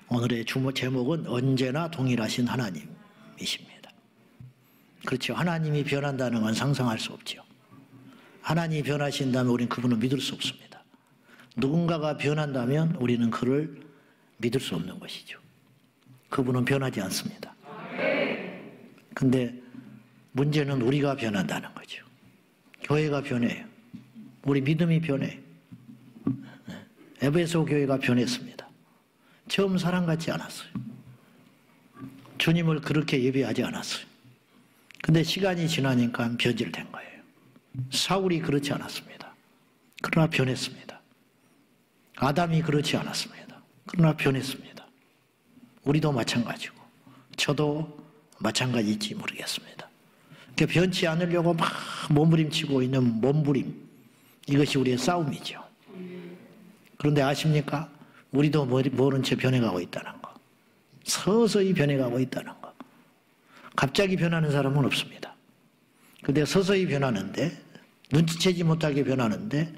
오늘의 제목은 언제나 동일하신 하나님이십니다. 그렇죠. 하나님이 변한다는 건 상상할 수 없죠. 하나님이 변하신다면 우리는 그분을 믿을 수 없습니다. 누군가가 변한다면 우리는 그를 믿을 수 없는 것이죠. 그분은 변하지 않습니다. 근데 문제는 우리가 변한다는 거죠. 교회가 변해요. 우리 믿음이 변해요. 에베소 교회가 변했습니다. 처음 사람 같지 않았어요. 주님을 그렇게 예배하지 않았어요. 근데 시간이 지나니까 변질된 거예요. 사울이 그렇지 않았습니다. 그러나 변했습니다. 아담이 그렇지 않았습니다. 그러나 변했습니다. 우리도 마찬가지고 저도 마찬가지일지 모르겠습니다. 변치 않으려고 막 몸부림치고 있는 몸부림, 이것이 우리의 싸움이죠. 그런데 아십니까? 우리도 모른 채 변해가고 있다는 거. 서서히 변해가고 있다는 거. 갑자기 변하는 사람은 없습니다. 근데 서서히 변하는데, 눈치채지 못하게 변하는데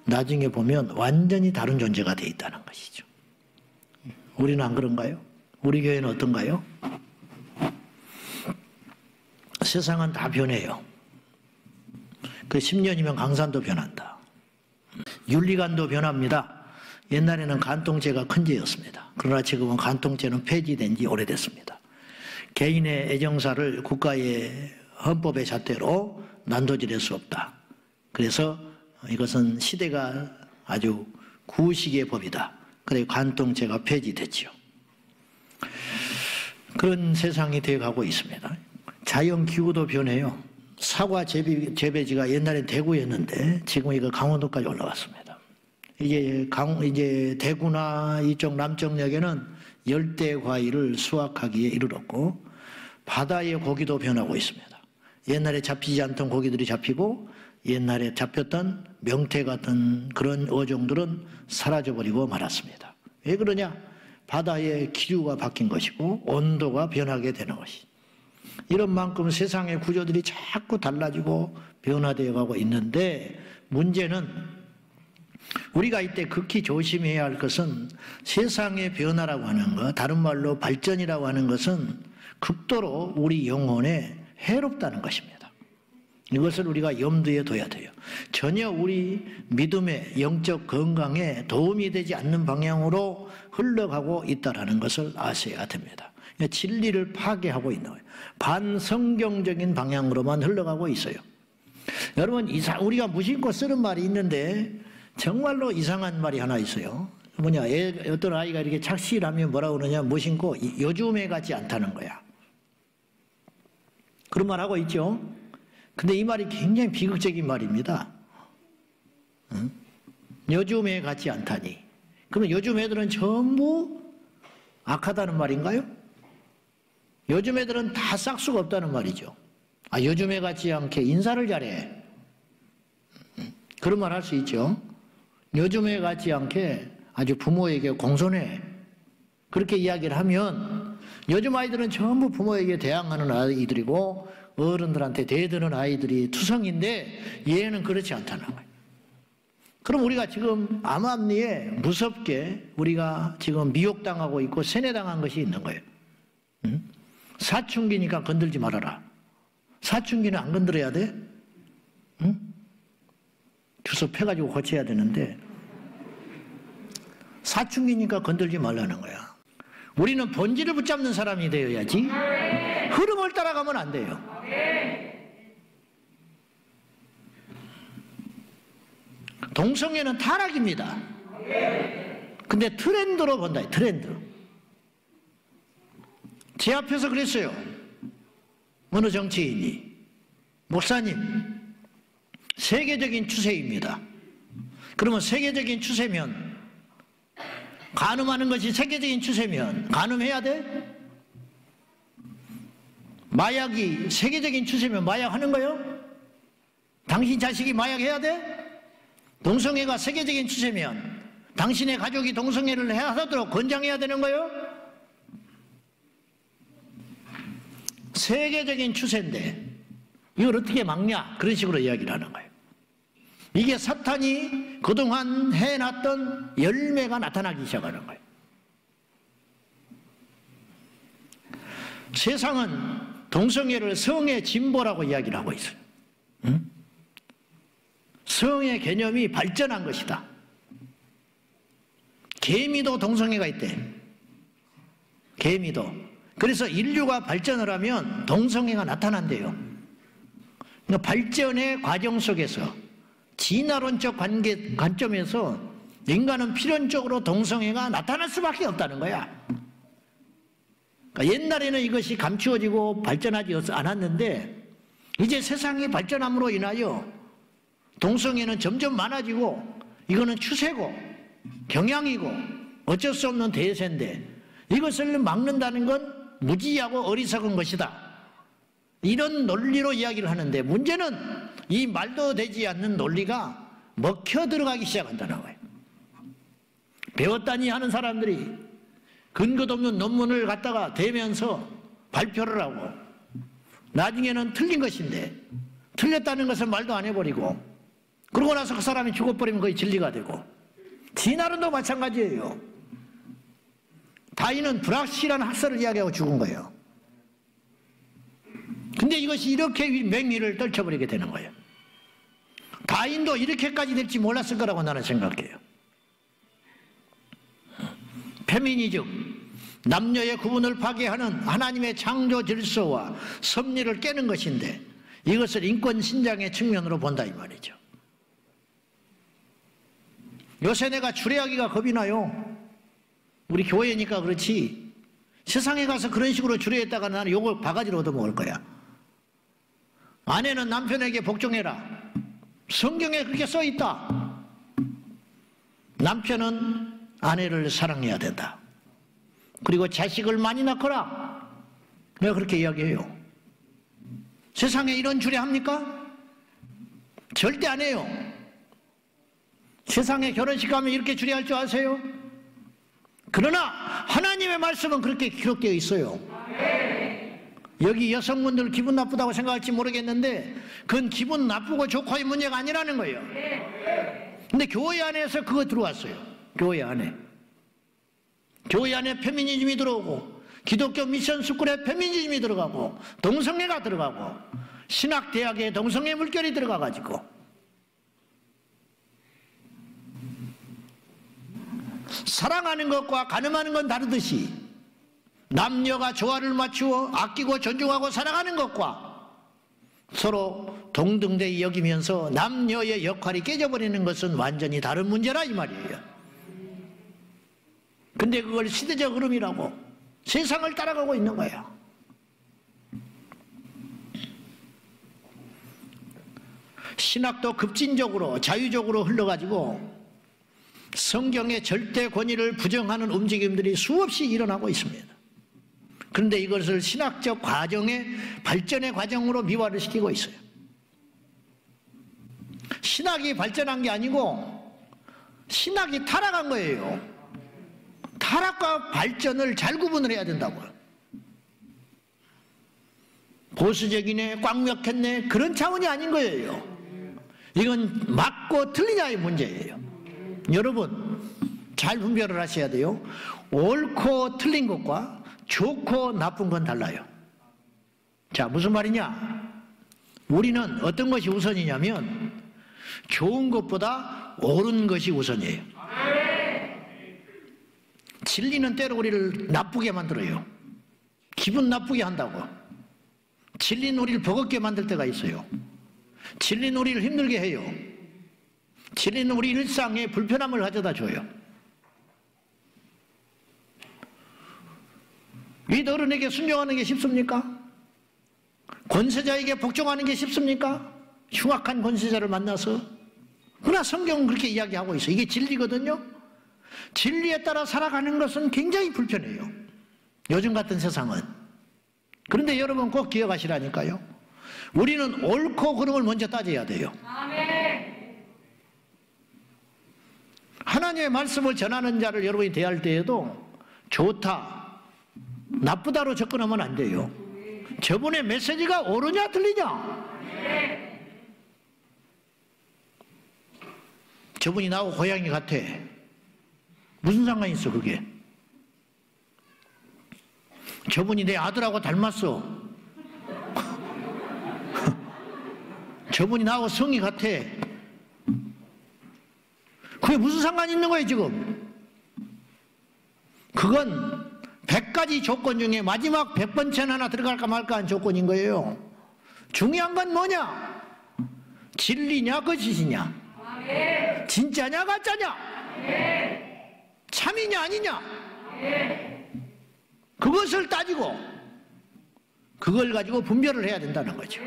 나중에 보면 완전히 다른 존재가 돼 있다는 것이죠. 우리는 안 그런가요? 우리 교회는 어떤가요? 세상은 다 변해요. 그 10년이면 강산도 변한다. 윤리관도 변합니다. 옛날에는 간통죄가 큰 죄였습니다. 그러나 지금은 간통죄는 폐지된 지 오래됐습니다. 개인의 애정사를 국가의 헌법의 잣대로 난도질할 수 없다. 그래서 이것은 시대가 아주 구시기의 법이다. 그래서 간통죄가 폐지됐죠. 그런 세상이 되어가고 있습니다. 자연기후도 변해요. 사과 재배지가 옛날엔 대구였는데 지금 이거 강원도까지 올라왔습니다. 이제 대구나 이쪽 남쪽역에는 열대 과일을 수확하기에 이르렀고 바다의 고기도 변하고 있습니다. 옛날에 잡히지 않던 고기들이 잡히고 옛날에 잡혔던 명태 같은 그런 어종들은 사라져버리고 말았습니다. 왜 그러냐? 바다의 기류가 바뀐 것이고 온도가 변하게 되는 것이. 이런 만큼 세상의 구조들이 자꾸 달라지고 변화되어 가고 있는데 문제는 우리가 이때 극히 조심해야 할 것은 세상의 변화라고 하는 것, 다른 말로 발전이라고 하는 것은 극도로 우리 영혼에 해롭다는 것입니다. 이것을 우리가 염두에 둬야 돼요. 전혀 우리 믿음의 영적 건강에 도움이 되지 않는 방향으로 흘러가고 있다는 것을 아셔야 됩니다. 진리를 파괴하고 있는 거예요. 반성경적인 방향으로만 흘러가고 있어요. 여러분, 우리가 무심코 쓰는 말이 있는데 정말로 이상한 말이 하나 있어요. 어떤 아이가 이렇게 착실하면 뭐라고 그러냐, 무심코 요즘 애 같지 않다는 거야. 그런 말 하고 있죠. 근데 이 말이 굉장히 비극적인 말입니다. 응? 요즘 애 같지 않다니. 그러면 요즘 애들은 전부 악하다는 말인가요? 요즘 애들은 다 싹수가 없다는 말이죠. 아, 요즘 애 같지 않게 인사를 잘해. 그런 말 할 수 있죠. 요즘 애 같지 않게 아주 부모에게 공손해. 그렇게 이야기를 하면 요즘 아이들은 전부 부모에게 대항하는 아이들이고 어른들한테 대드는 아이들이 투성인데 얘는 그렇지 않다는 거예요. 그럼 우리가 지금 암암리에 무섭게 우리가 지금 미혹당하고 있고 세뇌당한 것이 있는 거예요. 응? 사춘기니까 건들지 말아라. 사춘기는 안 건드려야 돼? 응? 주소 패가지고 고쳐야 되는데 사춘기니까 건들지 말라는 거야. 우리는 본질을 붙잡는 사람이 되어야지 흐름을 따라가면 안 돼요. 동성애는 타락입니다. 근데 트렌드로 본다. 트렌드. 제 앞에서 그랬어요. 어느 정치인이, 목사님, 세계적인 추세입니다. 그러면 세계적인 추세면, 간음하는 것이 세계적인 추세면 간음해야 돼? 마약이 세계적인 추세면 마약하는 거요? 당신 자식이 마약해야 돼? 동성애가 세계적인 추세면 당신의 가족이 동성애를 해야 하도록 권장해야 되는 거요? 세계적인 추세인데 이걸 어떻게 막냐? 그런 식으로 이야기를 하는 거예요. 이게 사탄이 그동안 해놨던 열매가 나타나기 시작하는 거예요. 세상은 동성애를 성의 진보라고 이야기를 하고 있어요. 응? 성의 개념이 발전한 것이다. 개미도 동성애가 있대. 개미도. 그래서 인류가 발전을 하면 동성애가 나타난대요. 그러니까 발전의 과정 속에서 진화론적 관점에서 인간은 필연적으로 동성애가 나타날 수밖에 없다는 거야. 그러니까 옛날에는 이것이 감추어지고 발전하지 않았는데 이제 세상이 발전함으로 인하여 동성애는 점점 많아지고 이거는 추세고 경향이고 어쩔 수 없는 대세인데 이것을 막는다는 건 무지하고 어리석은 것이다. 이런 논리로 이야기를 하는데 문제는 이 말도 되지 않는 논리가 먹혀 들어가기 시작한다는 거예요. 배웠다니 하는 사람들이 근거도 없는 논문을 갖다가 대면서 발표를 하고 나중에는 틀린 것인데 틀렸다는 것을 말도 안 해버리고 그러고 나서 그 사람이 죽어버리면 거의 진리가 되고 진화론도 마찬가지예요. 다윈은 불확실한 학설을 이야기하고 죽은 거예요. 근데 이것이 이렇게 맹위를 떨쳐버리게 되는 거예요. 다윈도 이렇게까지 될지 몰랐을 거라고 나는 생각해요. 페미니즘, 남녀의 구분을 파괴하는 하나님의 창조 질서와 섭리를 깨는 것인데 이것을 인권 신장의 측면으로 본다 이 말이죠. 요새 내가 주례하기가 겁이 나요. 우리 교회니까 그렇지 세상에 가서 그런 식으로 주례했다가 나는 욕을 바가지로 얻어먹을 거야. 아내는 남편에게 복종해라. 성경에 그렇게 써있다. 남편은 아내를 사랑해야 된다. 그리고 자식을 많이 낳거라. 내가 그렇게 이야기해요. 세상에 이런 주례합니까? 절대 안 해요. 세상에 결혼식 가면 이렇게 주례할 줄 아세요? 그러나 하나님의 말씀은 그렇게 기록되어 있어요. 여기 여성분들 기분 나쁘다고 생각할지 모르겠는데 그건 기분 나쁘고 좋고의 문제가 아니라는 거예요. 근데 교회 안에서 그거 들어왔어요. 교회 안에 페미니즘이 들어오고 기독교 미션 스쿨에 페미니즘이 들어가고 동성애가 들어가고 신학대학에 동성애 물결이 들어가가지고 사랑하는 것과 가늠하는 건 다르듯이 남녀가 조화를 맞추어 아끼고 존중하고 사랑하는 것과 서로 동등되이 여기면서 남녀의 역할이 깨져버리는 것은 완전히 다른 문제라 이 말이에요. 근데 그걸 시대적 흐름이라고 세상을 따라가고 있는 거예요. 신학도 급진적으로 자유적으로 흘러가지고 성경의 절대 권위를 부정하는 움직임들이 수없이 일어나고 있습니다. 그런데 이것을 신학적 과정의 발전의 과정으로 미화를 시키고 있어요. 신학이 발전한 게 아니고 신학이 타락한 거예요. 타락과 발전을 잘 구분을 해야 된다고요. 보수적이네, 꽉 막혔네 그런 차원이 아닌 거예요. 이건 맞고 틀리냐의 문제예요. 여러분 잘 분별을 하셔야 돼요. 옳고 틀린 것과 좋고 나쁜 건 달라요. 자, 무슨 말이냐? 우리는 어떤 것이 우선이냐면 좋은 것보다 옳은 것이 우선이에요. 진리는 때로 우리를 나쁘게 만들어요. 기분 나쁘게 한다고. 진리는 우리를 버겁게 만들 때가 있어요. 진리는 우리를 힘들게 해요. 진리는 우리 일상에 불편함을 가져다 줘요. 윗 어른에게 순종하는 게 쉽습니까? 권세자에게 복종하는 게 쉽습니까? 흉악한 권세자를 만나서. 그러나 성경은 그렇게 이야기하고 있어요. 이게 진리거든요. 진리에 따라 살아가는 것은 굉장히 불편해요. 요즘 같은 세상은. 그런데 여러분 꼭 기억하시라니까요. 우리는 옳고 그름을 먼저 따져야 돼요. 하나님의 말씀을 전하는 자를 여러분이 대할 때에도 좋다, 나쁘다로 접근하면 안 돼요. 저분의 메시지가 옳으냐 틀리냐? 저분이 나하고 고양이 같아. 무슨 상관이 있어 그게? 저분이 내 아들하고 닮았어. 저분이 나하고 성이 같아. 그게 무슨 상관이 있는 거예요 지금? 그건 100가지 조건 중에 마지막 100번째는 하나 들어갈까 말까 한 조건인 거예요. 중요한 건 뭐냐? 진리냐 거짓이냐? 진짜냐 가짜냐? 참이냐 아니냐? 그것을 따지고 그걸 가지고 분별을 해야 된다는 거죠.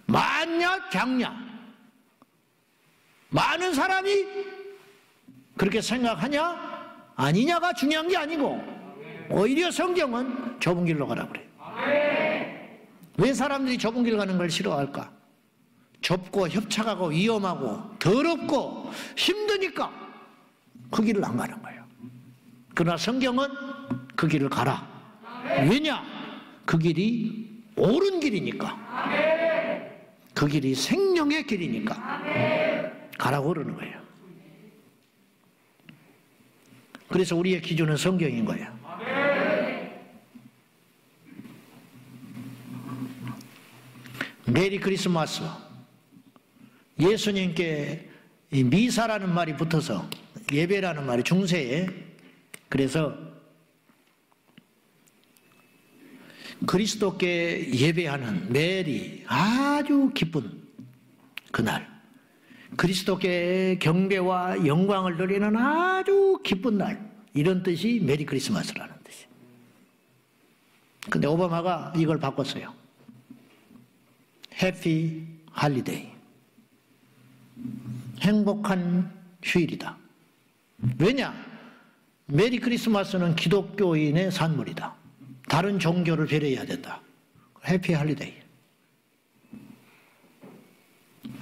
많냐 작냐? 많은 사람이 그렇게 생각하냐 아니냐가 중요한 게 아니고 오히려 성경은 좁은 길로 가라 그래요. 왜 사람들이 좁은 길 가는 걸 싫어할까? 좁고 협착하고 위험하고 더럽고 힘드니까 그 길을 안 가는 거예요. 그러나 성경은 그 길을 가라. 왜냐? 그 길이 옳은 길이니까. 그 길이 생명의 길이니까 가라고 그러는 거예요. 그래서 우리의 기준은 성경인 거예요. 메리 크리스마스. 예수님께 미사라는 말이 붙어서 예배라는 말이 중세에, 그래서 그리스도께 예배하는 메리, 아주 기쁜 그날, 그리스도께 경배와 영광을 드리는 아주 기쁜 날, 이런 뜻이 메리 크리스마스라는 뜻이에요. 근데 오바마가 이걸 바꿨어요. 해피 할리데이, 행복한 휴일이다. 왜냐? 메리 크리스마스는 기독교인의 산물이다. 다른 종교를 배려해야 된다. 해피 할리데이.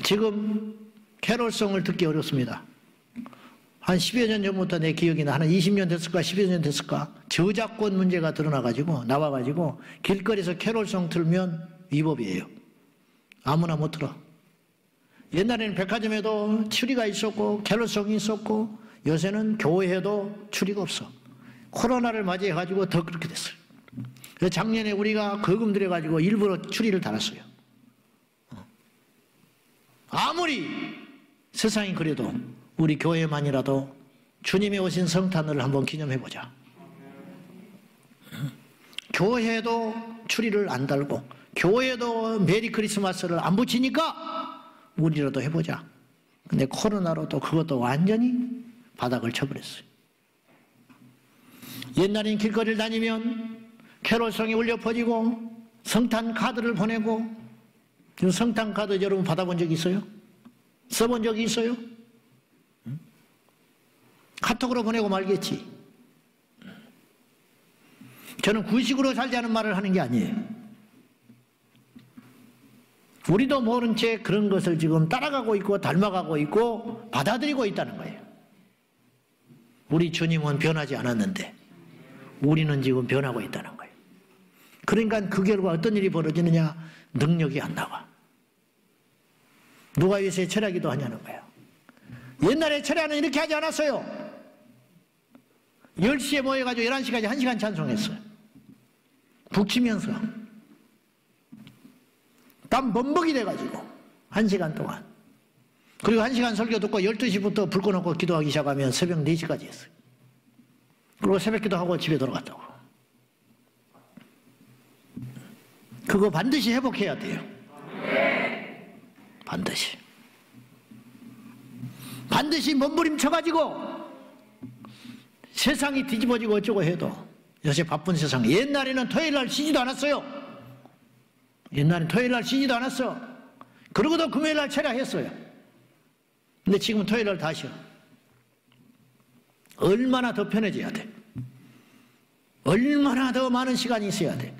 지금 캐롤송을 듣기 어렵습니다. 한 10여 년 전부터 내 기억이 나. 한 20년 됐을까 10여 년 됐을까 저작권 문제가 드러나가지고 나와가지고 길거리에서 캐롤송 틀면 위법이에요. 아무나 못 들어. 옛날에는 백화점에도 추리가 있었고 캐롤송이 있었고 요새는 교회에도 추리가 없어. 코로나를 맞이해가지고 더 그렇게 됐어요. 그래서 작년에 우리가 거금 들여가지고 일부러 추리를 달았어요. 아무리 세상이 그래도 우리 교회만이라도 주님이 오신 성탄을 한번 기념해보자. 교회도 추리를 안 달고 교회도 메리 크리스마스를 안 붙이니까 우리라도 해보자. 근데 코로나로도 그것도 완전히 바닥을 쳐버렸어요. 옛날엔 길거리를 다니면 캐롤송이 울려 퍼지고 성탄 카드를 보내고, 지금 성탄 카드 여러분 받아본 적 있어요? 써본 적이 있어요? 카톡으로 보내고 말겠지. 저는 구식으로 살자는 말을 하는 게 아니에요. 우리도 모른 채 그런 것을 지금 따라가고 있고 닮아가고 있고 받아들이고 있다는 거예요. 우리 주님은 변하지 않았는데 우리는 지금 변하고 있다는 거예요. 그러니까 그 결과 어떤 일이 벌어지느냐? 능력이 안 나와. 누가 위해서 철야기도 하냐는 거예요. 옛날에 철야는 이렇게 하지 않았어요. 10시에 모여가지고 11시까지 1시간 찬송했어요. 북치면서 땀 범벅이 돼가지고 1시간 동안. 그리고 1시간 설교 듣고 12시부터 불 꺼놓고 기도하기 시작하면 새벽 4시까지 했어요. 그리고 새벽 기도하고 집에 돌아갔다고. 그거 반드시 회복해야 돼요. 반드시. 반드시 몸부림쳐가지고 세상이 뒤집어지고 어쩌고 해도, 요새 바쁜 세상, 옛날에는 토요일날 쉬지도 않았어요. 옛날에는 토요일날 쉬지도 않았어. 그러고도 금요일날 철야했어요. 근데 지금은 토요일날 다 쉬어. 얼마나 더 편해져야 돼. 얼마나 더 많은 시간이 있어야 돼.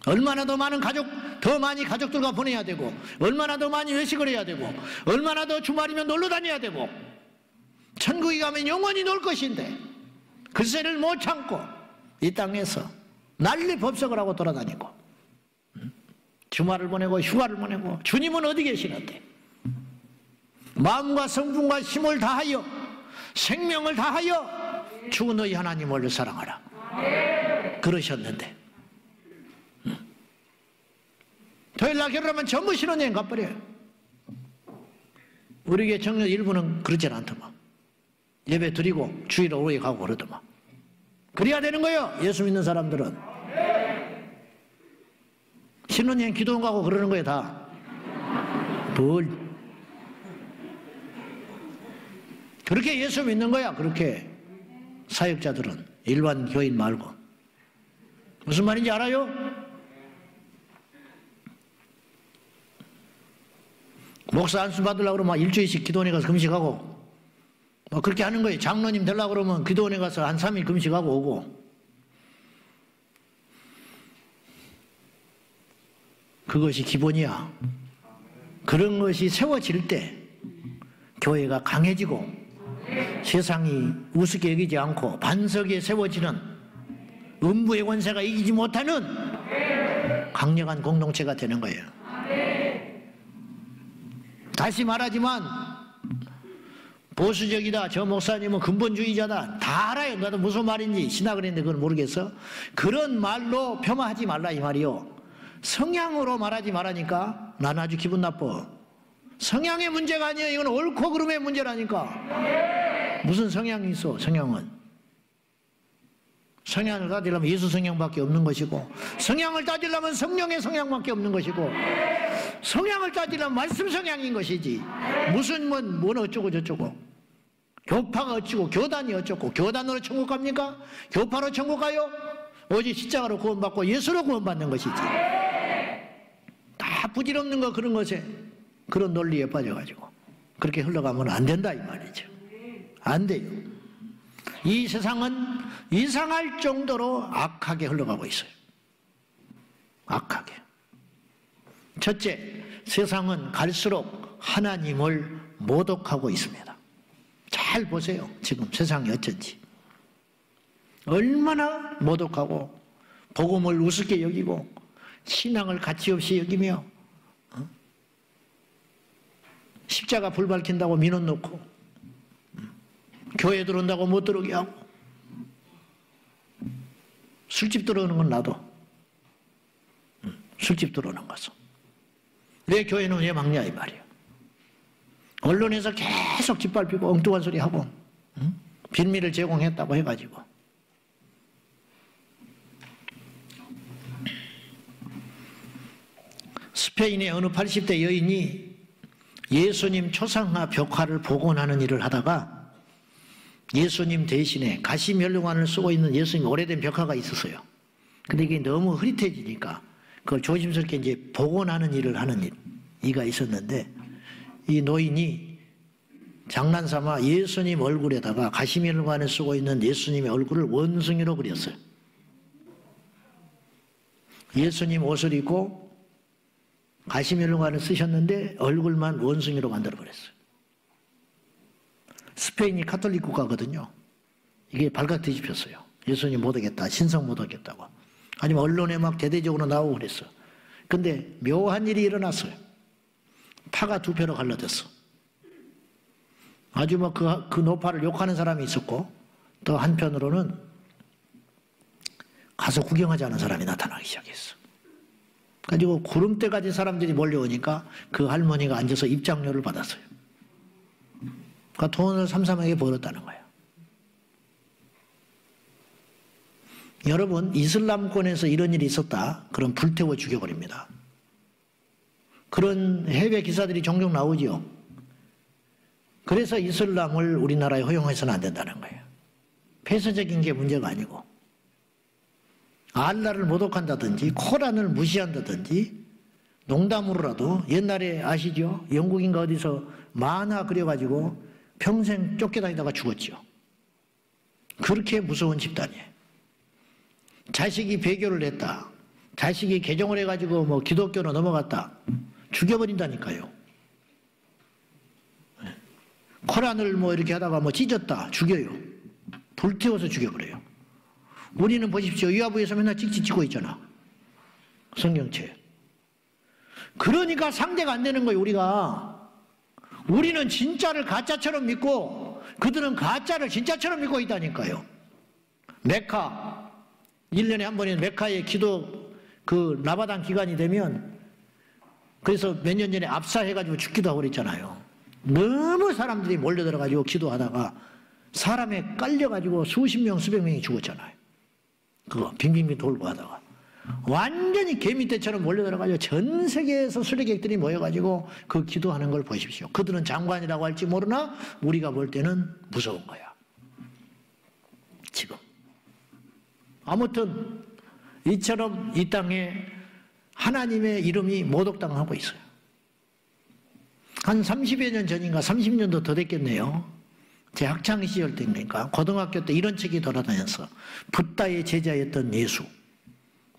얼마나 더 많은 더 많이 가족들과 보내야 되고, 얼마나 더 많이 외식을 해야 되고, 얼마나 더 주말이면 놀러 다녀야 되고, 천국에 가면 영원히 놀 것인데 글쎄를 못 참고 이 땅에서 난리 법석을 하고 돌아다니고, 주말을 보내고 휴가를 보내고, 주님은 어디 계시는데 마음과 성품과 힘을 다하여 생명을 다하여 죽은 너희 하나님을 사랑하라. 그러셨는데 토요일날 결혼하면 전부 신혼여행 가버려요. 우리 교회 청년 일부는 그러질 않더만. 예배 드리고 주일 오후에 가고 그러더만. 그래야 되는 거예요. 예수 믿는 사람들은. 신혼여행 기도원 가고 그러는 거예요 다. 뭘 그렇게 예수 믿는 거야. 그렇게 사역자들은 일반 교인 말고. 무슨 말인지 알아요? 목사 안수 받으려고 그러면 일주일씩 기도원에 가서 금식하고 뭐 그렇게 하는 거예요. 장로님 되려고 그러면 기도원에 가서 한 3일 금식하고 오고. 그것이 기본이야. 그런 것이 세워질 때 교회가 강해지고 세상이 우습게 여기지 않고 반석에 세워지는 음부의 권세가 이기지 못하는 강력한 공동체가 되는 거예요. 다시 말하지만 보수적이다, 저 목사님은 근본주의자다 다 알아요. 나도 무슨 말인지 신학을 했는데 그걸 모르겠어. 그런 말로 폄하하지 말라 이 말이요. 성향으로 말하지 말라니까. 난 아주 기분 나빠. 성향의 문제가 아니에요. 이건 옳고 그름의 문제라니까. 무슨 성향이 있어. 성향은 성향을 따지려면 예수 성향밖에 없는 것이고, 성향을 따지려면 성령의 성향밖에 없는 것이고, 성향을 따지려면 말씀 성향인 것이지. 무슨 뭔 어쩌고 저쩌고. 교파가 어쩌고 교단이 어쩌고. 교단으로 천국 갑니까? 교파로 천국 가요? 오직 십자가로 구원받고 예수로 구원받는 것이지. 다 부질없는 거 그런 것에 그런 논리에 빠져가지고 그렇게 흘러가면 안 된다 이 말이죠. 안 돼요. 이 세상은 이상할 정도로 악하게 흘러가고 있어요. 악하게. 첫째, 세상은 갈수록 하나님을 모독하고 있습니다. 잘 보세요. 지금 세상이 어쩐지. 얼마나 모독하고 복음을 우습게 여기고 신앙을 가치없이 여기며 십자가 불 밝힌다고 민원 놓고 교회 들어온다고 못 들어오게 하고 술집 들어오는 건 나도 술집 들어오는 것은 왜 교회는 왜 막냐 이 말이에요. 언론에서 계속 짓밟히고 엉뚱한 소리 하고 빌미를 제공했다고 해가지고 스페인의 어느 80대 여인이 예수님 초상화 벽화를 복원하는 일을 하다가 예수님 대신에 가시면류관을 쓰고 있는 예수님 오래된 벽화가 있었어요. 근데 이게 너무 흐릿해지니까 그걸 조심스럽게 이제 복원하는 일을 하는 이가 있었는데 이 노인이 장난삼아 예수님 얼굴에다가 가시면류관을 쓰고 있는 예수님의 얼굴을 원숭이로 그렸어요. 예수님 옷을 입고 가시면류관을 쓰셨는데 얼굴만 원숭이로 만들어버렸어요. 스페인이 카톨릭 국가거든요. 이게 발칵 뒤집혔어요. 예수님 못 오겠다. 신성 못 오겠다고. 아니면 언론에 막 대대적으로 나오고 그랬어요. 근데 묘한 일이 일어났어요. 파가 두 표로 갈라졌어. 아주 뭐 그 노파를 욕하는 사람이 있었고 또 한편으로는 가서 구경하지 않은 사람이 나타나기 시작했어. 가지고 구름대까지 사람들이 몰려오니까 그 할머니가 앉아서 입장료를 받았어요. 그러니까 돈을 삼삼하게 벌었다는 거예요. 여러분, 이슬람권에서 이런 일이 있었다. 그럼 불태워 죽여버립니다. 그런 해외 기사들이 종종 나오지요. 그래서 이슬람을 우리나라에 허용해서는 안 된다는 거예요. 폐쇄적인 게 문제가 아니고 알라를 모독한다든지 코란을 무시한다든지 농담으로라도 옛날에 아시죠? 영국인가 어디서 만화 그려가지고 평생 쫓겨다니다가 죽었죠. 그렇게 무서운 집단이에요. 자식이 배교를 했다. 자식이 개종을 해가지고 뭐 기독교로 넘어갔다. 죽여버린다니까요. 코란을 뭐 이렇게 하다가 뭐 찢었다. 죽여요. 불태워서 죽여버려요. 우리는 보십시오. 위화부에서 맨날 찍찍 찍고 있잖아. 성경책. 그러니까 상대가 안 되는 거예요. 우리는 진짜를 가짜처럼 믿고 그들은 가짜를 진짜처럼 믿고 있다니까요. 메카 1년에 한 번에 메카의 기도 그 라마단 기간이 되면 그래서 몇 년 전에 압사해가지고 죽기도 하고 그랬잖아요. 너무 사람들이 몰려들어가지고 기도하다가 사람에 깔려가지고 수십 명 수백 명이 죽었잖아요. 그거 빙빙빙 돌고 하다가 완전히 개미떼처럼 몰려들어가지고 전 세계에서 순례객들이 모여가지고 그 기도하는 걸 보십시오. 그들은 장관이라고 할지 모르나 우리가 볼 때는 무서운 거야. 지금 아무튼 이처럼 이 땅에 하나님의 이름이 모독당하고 있어요. 한 30여 년 전인가 30년도 더 됐겠네요. 제 학창시절 때니까 고등학교 때 이런 책이 돌아다녔어. 붓다의 제자였던 예수.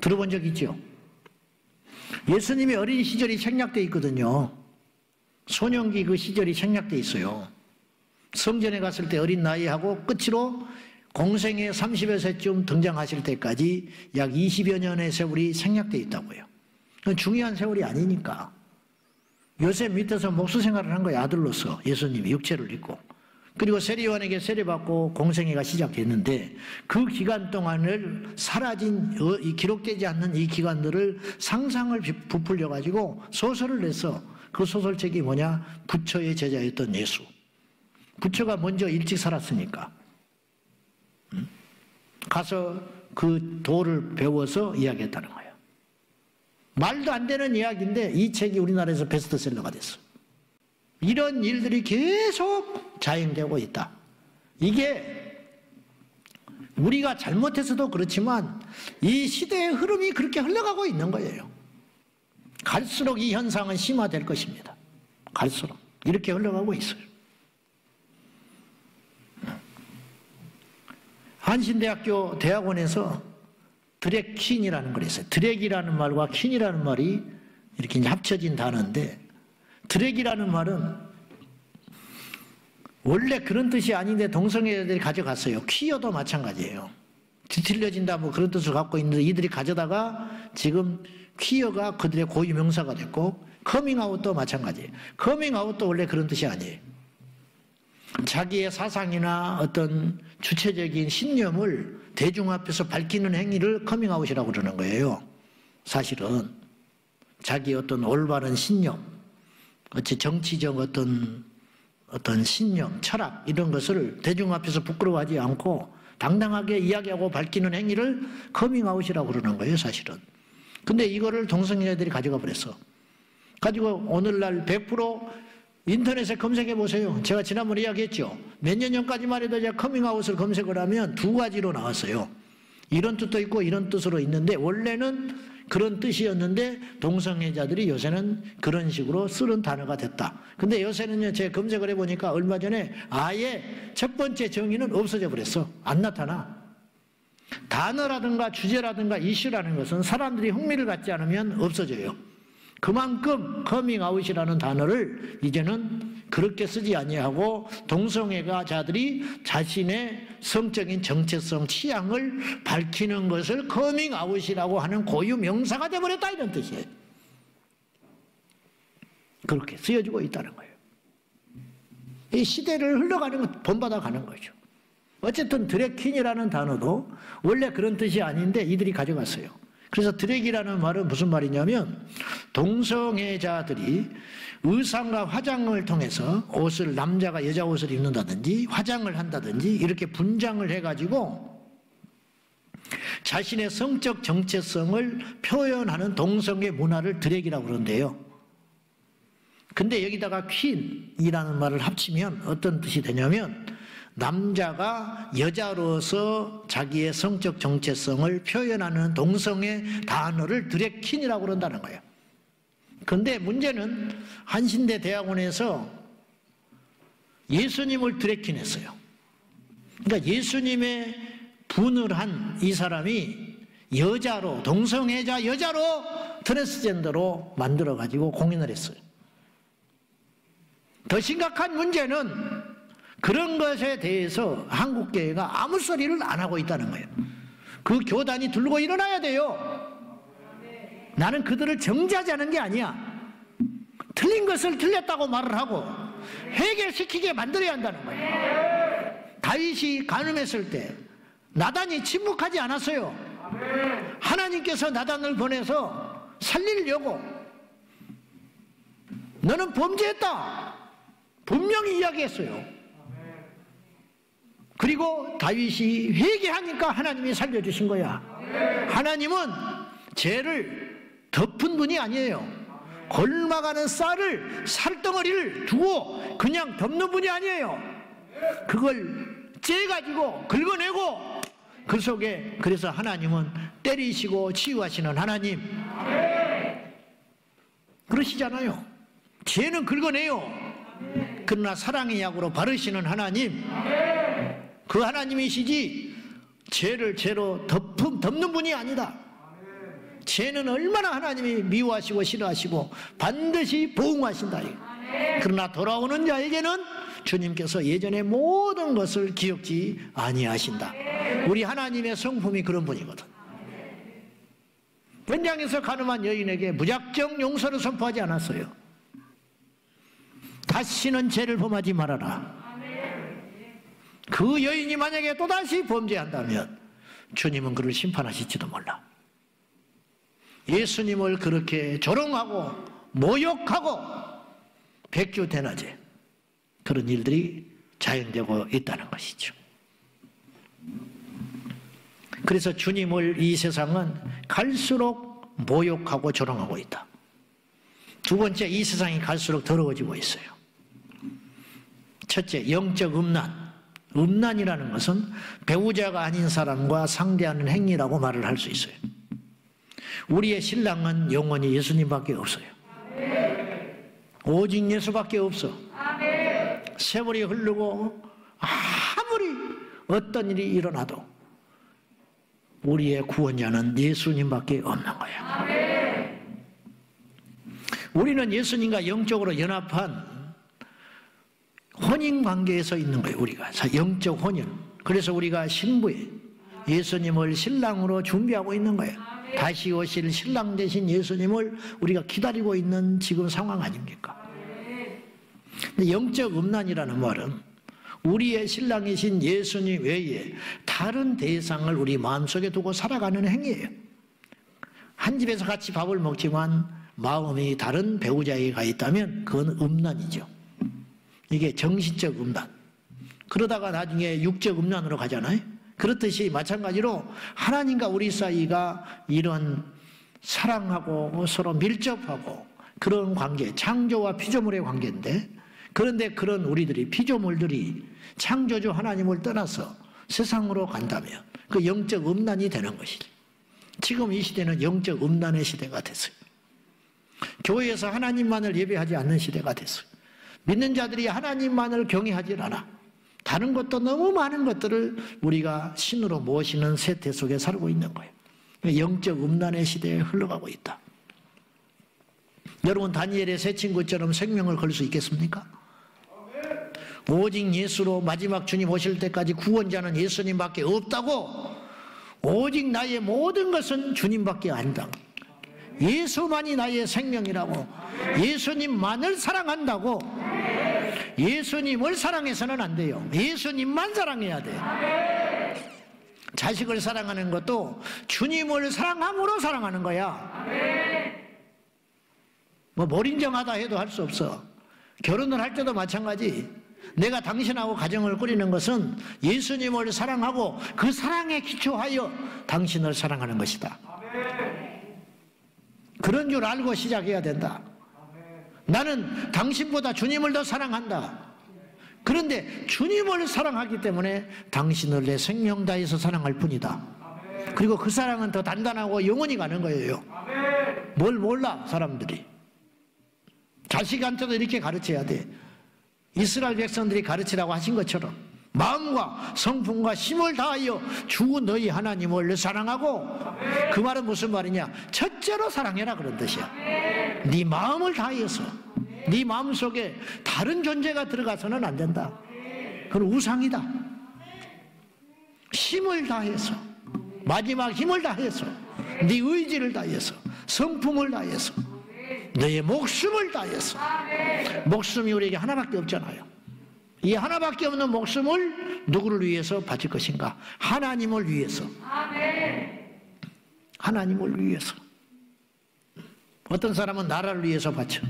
들어본 적 있죠? 예수님의 어린 시절이 생략되어 있거든요. 소년기 그 시절이 생략되어 있어요. 성전에 갔을 때 어린 나이하고 끝으로 공생의 30여 세쯤 등장하실 때까지 약 20여 년의 세월이 생략되어 있다고요. 중요한 세월이 아니니까. 요셉 밑에서 목수 생활을 한 거예요. 아들로서 예수님이 육체를 입고. 그리고 세례요한에게 세례받고 공생애가 시작됐는데 그 기간 동안을 사라진 기록되지 않는 이 기간들을 상상을 부풀려 가지고 소설을 내서 그 소설책이 뭐냐? 부처의 제자였던 예수. 부처가 먼저 일찍 살았으니까 가서 그 도를 배워서 이야기했다는 거예요. 말도 안 되는 이야기인데 이 책이 우리나라에서 베스트셀러가 됐어. 이런 일들이 계속 자행되고 있다. 이게 우리가 잘못해서도 그렇지만 이 시대의 흐름이 그렇게 흘러가고 있는 거예요. 갈수록 이 현상은 심화될 것입니다. 갈수록 이렇게 흘러가고 있어요. 한신대학교 대학원에서 드랙퀸이라는 걸 했어요. 드랙이라는 말과 퀸이라는 말이 이렇게 합쳐진 단어인데 드랙이라는 말은 원래 그런 뜻이 아닌데 동성애자들이 가져갔어요. 퀴어도 마찬가지예요. 뒤틀려진다 뭐 그런 뜻을 갖고 있는데 이들이 가져다가 지금 퀴어가 그들의 고유 명사가 됐고 커밍아웃도 마찬가지예요. 커밍아웃도 원래 그런 뜻이 아니에요. 자기의 사상이나 어떤 주체적인 신념을 대중 앞에서 밝히는 행위를 커밍아웃이라고 그러는 거예요. 사실은 자기의 어떤 올바른 신념, 어찌 정치적 어떤 신념, 철학 이런 것을 대중 앞에서 부끄러워하지 않고 당당하게 이야기하고 밝히는 행위를 커밍아웃이라고 그러는 거예요, 사실은. 근데 이거를 동성애자들이 가져가 버렸어. 가지고 오늘날 100% 인터넷에 검색해 보세요. 제가 지난번에 이야기했죠. 몇 년 전까지만 해도 제가 커밍아웃을 검색을 하면 두 가지로 나왔어요. 이런 뜻도 있고 이런 뜻으로 있는데 원래는 그런 뜻이었는데 동성애자들이 요새는 그런 식으로 쓰는 단어가 됐다. 근데 요새는요, 제가 검색을 해보니까 얼마 전에 아예 첫 번째 정의는 없어져 버렸어. 안 나타나. 단어라든가 주제라든가 이슈라는 것은 사람들이 흥미를 갖지 않으면 없어져요. 그만큼 커밍아웃이라는 단어를 이제는 그렇게 쓰지 아니하고 동성애자들이 자신의 성적인 정체성, 취향을 밝히는 것을 커밍아웃이라고 하는 고유 명사가 되어버렸다 이런 뜻이에요. 그렇게 쓰여지고 있다는 거예요. 이 시대를 흘러가는 것 본받아 가는 거죠. 어쨌든 드래퀸이라는 단어도 원래 그런 뜻이 아닌데 이들이 가져갔어요. 그래서 드랙이라는 말은 무슨 말이냐면 동성애자들이 의상과 화장을 통해서 옷을 남자가 여자 옷을 입는다든지 화장을 한다든지 이렇게 분장을 해가지고 자신의 성적 정체성을 표현하는 동성애 문화를 드랙이라고 그러는데요. 근데 여기다가 퀸이라는 말을 합치면 어떤 뜻이 되냐면 남자가 여자로서 자기의 성적 정체성을 표현하는 동성애 단어를 드래퀸이라고 그런다는 거예요. 그런데 문제는 한신대 대학원에서 예수님을 드래퀸했어요. 그러니까 예수님의 분을 한 이 사람이 여자로, 동성애자 여자로 트랜스젠더로 만들어가지고 공연을 했어요. 더 심각한 문제는 그런 것에 대해서 한국교회가 아무 소리를 안 하고 있다는 거예요. 그 교단이 들고 일어나야 돼요. 나는 그들을 정죄하자는 게 아니야. 틀린 것을 틀렸다고 말을 하고 해결시키게 만들어야 한다는 거예요. 다윗이 간음했을 때 나단이 침묵하지 않았어요. 하나님께서 나단을 보내서 살리려고 너는 범죄했다 분명히 이야기했어요. 그리고 다윗이 회개하니까 하나님이 살려주신 거야. 하나님은 죄를 덮은 분이 아니에요. 걸마가는 쌀을, 살덩어리를 두고 그냥 덮는 분이 아니에요. 그걸 째가지고 긁어내고 그 속에, 그래서 하나님은 때리시고 치유하시는 하나님 그러시잖아요. 죄는 긁어내요. 그러나 사랑의 약으로 바르시는 하나님, 그 하나님이시지 죄를 죄로 덮는 분이 아니다. 죄는 얼마나 하나님이 미워하시고 싫어하시고 반드시 보응하신다. 그러나 돌아오는 자에게는 주님께서 예전의 모든 것을 기억지 아니하신다. 우리 하나님의 성품이 그런 분이거든. 현장에서 가늠한 여인에게 무작정 용서를 선포하지 않았어요. 다시는 죄를 범하지 말아라. 그 여인이 만약에 또다시 범죄한다면 주님은 그를 심판하실지도 몰라. 예수님을 그렇게 조롱하고 모욕하고 백주대낮에 그런 일들이 자행되고 있다는 것이죠. 그래서 주님을 이 세상은 갈수록 모욕하고 조롱하고 있다. 두 번째, 이 세상이 갈수록 더러워지고 있어요. 첫째, 영적 음란. 음란이라는 것은 배우자가 아닌 사람과 상대하는 행위라고 말을 할 수 있어요. 우리의 신랑은 영원히 예수님밖에 없어요. 오직 예수밖에 없어. 세월이 흐르고 아무리 어떤 일이 일어나도 우리의 구원자는 예수님밖에 없는 거야. 우리는 예수님과 영적으로 연합한 혼인관계에서 있는 거예요. 우리가 영적 혼인. 그래서 우리가 신부에 예수님을 신랑으로 준비하고 있는 거예요. 다시 오실 신랑 되신 예수님을 우리가 기다리고 있는 지금 상황 아닙니까? 근데 영적 음란이라는 말은 우리의 신랑이신 예수님 외에 다른 대상을 우리 마음속에 두고 살아가는 행위예요. 한 집에서 같이 밥을 먹지만 마음이 다른 배우자에게 가 있다면 그건 음란이죠. 이게 정신적 음란. 그러다가 나중에 육적 음란으로 가잖아요. 그렇듯이 마찬가지로 하나님과 우리 사이가 이런 사랑하고 서로 밀접하고 그런 관계, 창조와 피조물의 관계인데, 그런데 그런 우리들이, 피조물들이 창조주 하나님을 떠나서 세상으로 간다면 그 영적 음란이 되는 것이죠. 지금 이 시대는 영적 음란의 시대가 됐어요. 교회에서 하나님만을 예배하지 않는 시대가 됐어요. 믿는 자들이 하나님만을 경외하지 않아. 다른 것도 너무 많은 것들을 우리가 신으로 모시는 세태 속에 살고 있는 거예요. 영적 음란의 시대에 흘러가고 있다. 여러분, 다니엘의 세 친구처럼 생명을 걸 수 있겠습니까? 오직 예수로 마지막 주님 오실 때까지 구원자는 예수님밖에 없다고, 오직 나의 모든 것은 주님밖에 안다. 예수만이 나의 생명이라고, 예수님만을 사랑한다고. 예수님을 사랑해서는 안 돼요. 예수님만 사랑해야 돼. 자식을 사랑하는 것도 주님을 사랑함으로 사랑하는 거야. 뭐 몰인정하다 해도 할 수 없어. 결혼을 할 때도 마찬가지. 내가 당신하고 가정을 꾸리는 것은 예수님을 사랑하고 그 사랑에 기초하여 당신을 사랑하는 것이다. 그런 줄 알고 시작해야 된다. 나는 당신보다 주님을 더 사랑한다. 그런데 주님을 사랑하기 때문에 당신을 내 생명 다해서 사랑할 뿐이다. 그리고 그 사랑은 더 단단하고 영원히 가는 거예요. 뭘 몰라 사람들이. 자식한테도 이렇게 가르쳐야 돼. 이스라엘 백성들이 가르치라고 하신 것처럼 마음과 성품과 힘을 다하여 주 너희 하나님을 사랑하고, 그 말은 무슨 말이냐? 첫째로 사랑해라 그런 뜻이야. 네 마음을 다해서, 네 마음 속에 다른 존재가 들어가서는 안 된다. 그건 우상이다. 힘을 다해서, 마지막 힘을 다해서, 네 의지를 다해서, 성품을 다해서, 너의 목숨을 다해서. 목숨이 우리에게 하나밖에 없잖아요. 이 하나밖에 없는 목숨을 누구를 위해서 바칠 것인가? 하나님을 위해서. 하나님을 위해서. 어떤 사람은 나라를 위해서 바쳐.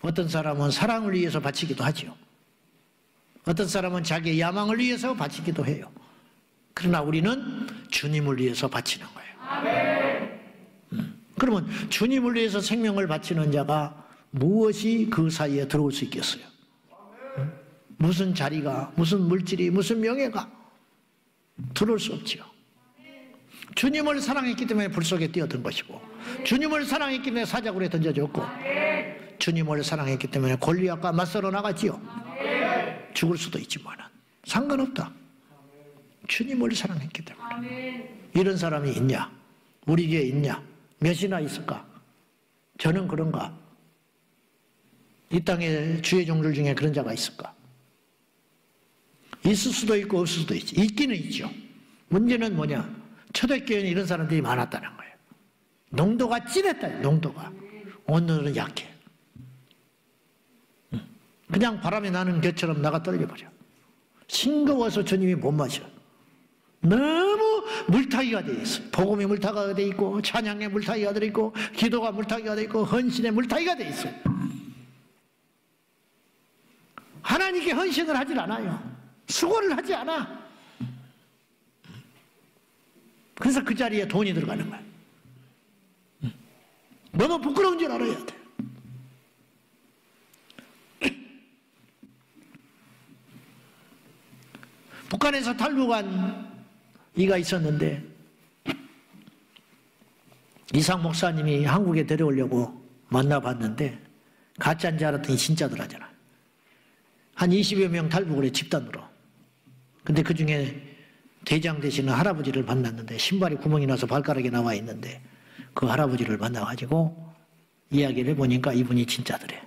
어떤 사람은 사랑을 위해서 바치기도 하죠. 어떤 사람은 자기의 야망을 위해서 바치기도 해요. 그러나 우리는 주님을 위해서 바치는 거예요. 그러면 주님을 위해서 생명을 바치는 자가 무엇이 그 사이에 들어올 수 있겠어요? 무슨 자리가, 무슨 물질이, 무슨 명예가 들어올 수 없지요. 주님을 사랑했기 때문에 불 속에 뛰어든 것이고, 주님을 사랑했기 때문에 사자굴에 던져졌고, 주님을 사랑했기 때문에 골리앗과 맞서러 나갔지요. 죽을 수도 있지만 상관없다. 주님을 사랑했기 때문에. 이런 사람이 있냐? 우리 교회에 있냐? 몇이나 있을까? 저는 그런가? 이 땅에 주의 종들 중에 그런 자가 있을까? 있을 수도 있고 없을 수도 있지. 있기는 있죠. 문제는 뭐냐? 초대교회는 이런 사람들이 많았다는 거예요. 농도가 진했다. 농도가. 오늘은 약해. 그냥 바람이 나는 겨처럼 나가 떨어져버려. 싱거워서 주님이 못 마셔. 너무 물타기가 돼 있어. 복음이 물타기가 돼 있고, 찬양에 물타기가 돼 있고, 기도가 물타기가 돼 있고, 헌신에 물타기가 돼 있어. 하나님께 헌신을 하질 않아요. 수고를 하지 않아. 그래서 그 자리에 돈이 들어가는 거야. 너무 부끄러운 줄 알아야 돼. 북한에서 탈북한 이가 있었는데, 이상 목사님이 한국에 데려오려고 만나봤는데 가짜인 줄 알았더니 진짜들 하잖아. 한 20여 명 탈북을 해, 집단으로. 근데 그 중에 대장 되시는 할아버지를 만났는데 신발이 구멍이 나서 발가락이 나와 있는데, 그 할아버지를 만나가지고 이야기를 해보니까 이분이 진짜더래.